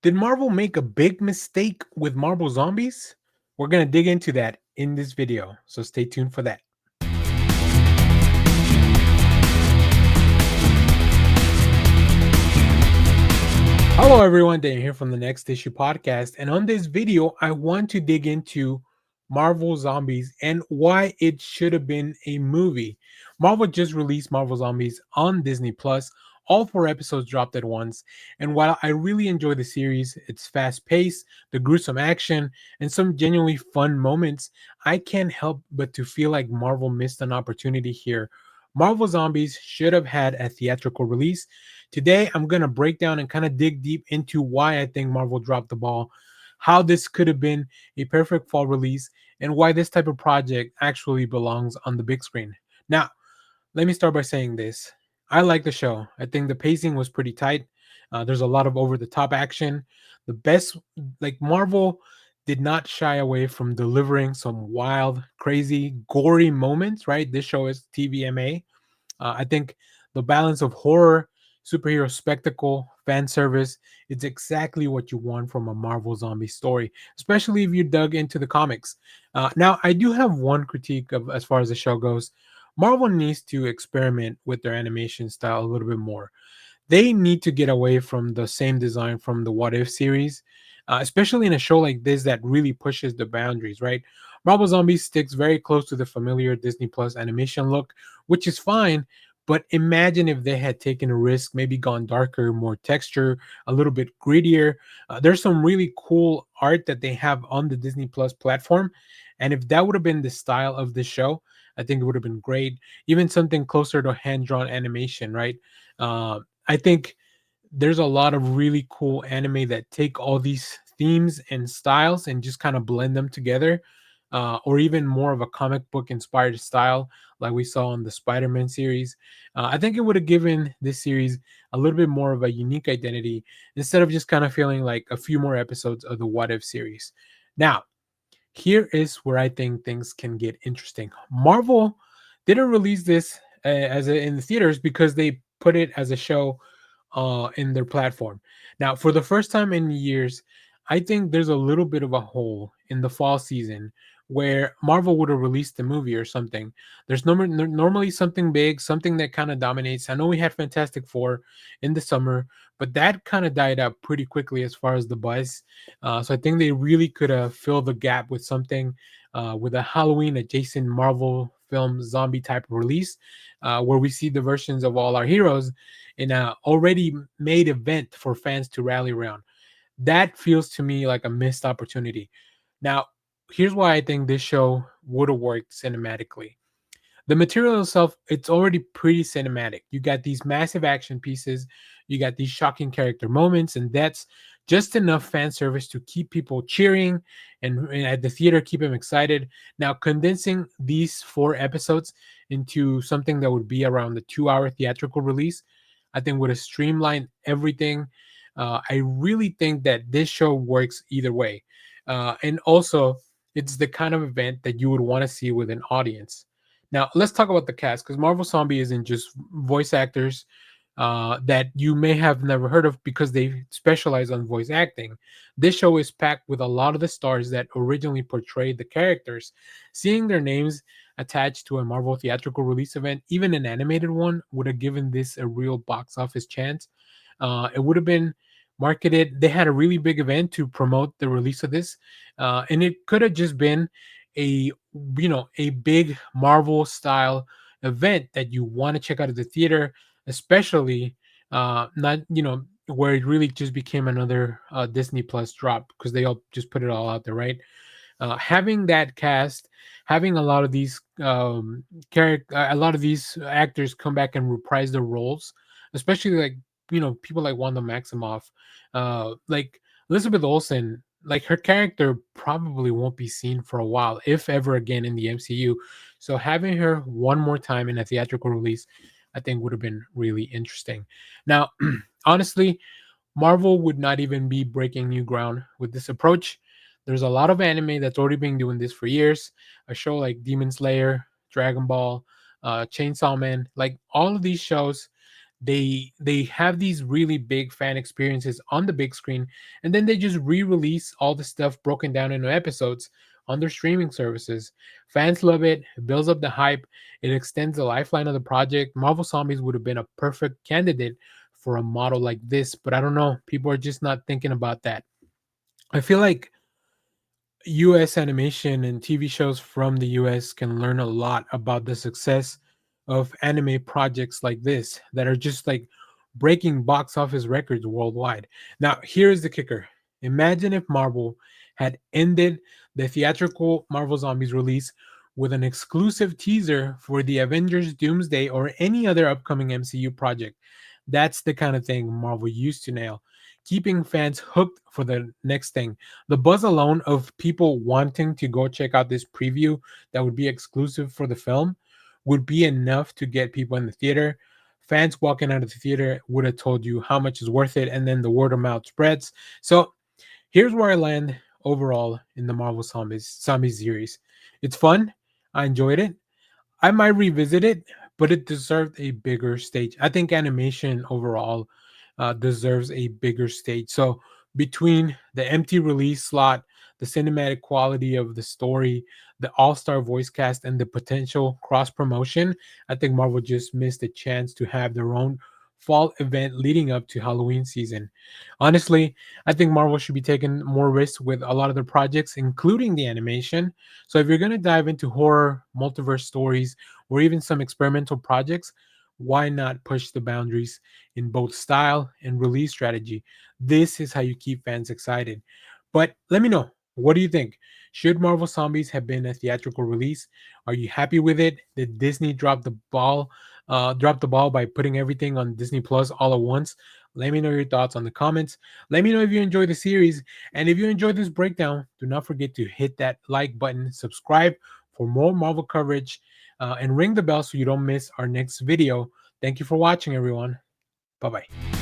Did Marvel make a big mistake with Marvel Zombies? We're going to dig into that in this video, so stay tuned for that. Hello everyone, Dan here from the Next Issue podcast, and on this video I want to dig into Marvel Zombies and why it should have been a movie. Marvel just released Marvel Zombies on Disney Plus. All 4 episodes dropped at once, and while I really enjoy the series, its fast pace, the gruesome action, and some genuinely fun moments, I can't help but to feel like Marvel missed an opportunity here. Marvel Zombies should have had a theatrical release. Today, I'm going to break down and kind of dig deep into why I think Marvel dropped the ball, how this could have been a perfect fall release, and why this type of project actually belongs on the big screen. Now, let me start by saying this. I like the show. I think the pacing was pretty tight. There's a lot of over the top action. The best, like Marvel, did not shy away from delivering some wild, crazy, gory moments, right? This show is TVMA. I think the balance of horror, superhero spectacle, fan service, it's exactly what you want from a Marvel zombie story, especially if you dug into the comics. Now, I do have one critique of as far as the show goes. Marvel needs to experiment with their animation style a little bit more. They need to get away from the same design from the What If series, especially in a show like this that really pushes the boundaries, right? Marvel Zombies sticks very close to the familiar Disney Plus animation look, which is fine. But imagine if they had taken a risk, maybe gone darker, more texture, a little bit grittier. There's some really cool art that they have on the Disney Plus platform. And if that would have been the style of the show, I think it would have been great. Even something closer to hand drawn animation, right? I think there's a lot of really cool anime that take all these themes and styles and just kind of blend them together, or even more of a comic book inspired style, like we saw in the Spider-Man series. I think it would have given this series a little bit more of a unique identity instead of just kind of feeling like a few more episodes of the What If series. Now, here is where I think things can get interesting. Marvel didn't release this in the theaters because they put it as a show in their platform. Now, for the first time in years, I think there's a little bit of a hole in the fall season where Marvel would have released the movie or something. There's normally something big, something that kind of dominates. I know we had Fantastic Four in the summer, but that kind of died out pretty quickly as far as the buzz. So I think they really could have filled the gap with something with a Halloween adjacent Marvel film zombie type of release, where we see the versions of all our heroes in a already made event for fans to rally around. That feels to me like a missed opportunity. Now, here's why I think this show would have worked cinematically. The material itself, it's already pretty cinematic. You got these massive action pieces, you got these shocking character moments, and that's just enough fan service to keep people cheering and at the theater keep them excited. Now, condensing these 4 episodes into something that would be around the 2 hour theatrical release, I think would have streamlined everything. I really think that this show works either way. And also, it's the kind of event that you would want to see with an audience. Now, let's talk about the cast because Marvel Zombie isn't just voice actors that you may have never heard of because they specialize on voice acting. This show is packed with a lot of the stars that originally portrayed the characters. Seeing their names attached to a Marvel theatrical release event, even an animated one, would have given this a real box office chance. It would have been marketed. They had a really big event to promote the release of this, and it could have just been a a big Marvel style event that you want to check out at the theater, especially not where it really just became another Disney Plus drop because they all just put it all out there, right? Having that cast, having a lot of these a lot of these actors come back and reprise their roles, especially like people like Wanda Maximoff, like Elizabeth Olsen. Like her character probably won't be seen for a while, if ever again in the MCU. So having her one more time in a theatrical release, I think would have been really interesting. Now, honestly, Marvel would not even be breaking new ground with this approach. There's a lot of anime that's already been doing this for years. A show like Demon Slayer, Dragon Ball, Chainsaw Man, like all of these shows, they have these really big fan experiences on the big screen, and then they just re-release all the stuff broken down into episodes on their streaming services. Fans love it, it builds up the hype, it extends the lifeline of the project. Marvel Zombies would have been a perfect candidate for a model like this, but I don't know, people are just not thinking about that. I feel like US animation and TV shows from the US can learn a lot about the success of anime projects like this that are just like breaking box office records worldwide. Now, here's the kicker. Imagine if Marvel had ended the theatrical Marvel Zombies release with an exclusive teaser for the Avengers Doomsday or any other upcoming MCU project. That's the kind of thing Marvel used to nail, keeping fans hooked for the next thing. The buzz alone of people wanting to go check out this preview that would be exclusive for the film would be enough to get people in the theater. Fans walking out of the theater would have told you how much is worth it, and then the word of mouth spreads. So here's where I land overall in the Marvel Zombies series. It's fun. I enjoyed it. I might revisit it, but it deserved a bigger stage. I think animation overall deserves a bigger stage. So between the empty release slot, the cinematic quality of the story, the all-star voice cast, and the potential cross promotion, I think Marvel just missed a chance to have their own fall event leading up to Halloween season. Honestly, I think Marvel should be taking more risks with a lot of their projects, including the animation. So if you're going to dive into horror, multiverse stories, or even some experimental projects, why not push the boundaries in both style and release strategy? This is how you keep fans excited. But let me know, what do you think? Should Marvel Zombies have been a theatrical release? Are you happy with it? Did Disney drop the ball by putting everything on Disney Plus all at once? Let me know your thoughts on the comments. Let me know if you enjoyed the series. And if you enjoyed this breakdown, do not forget to hit that like button, subscribe for more Marvel coverage, and ring the bell so you don't miss our next video. Thank you for watching, everyone. Bye bye.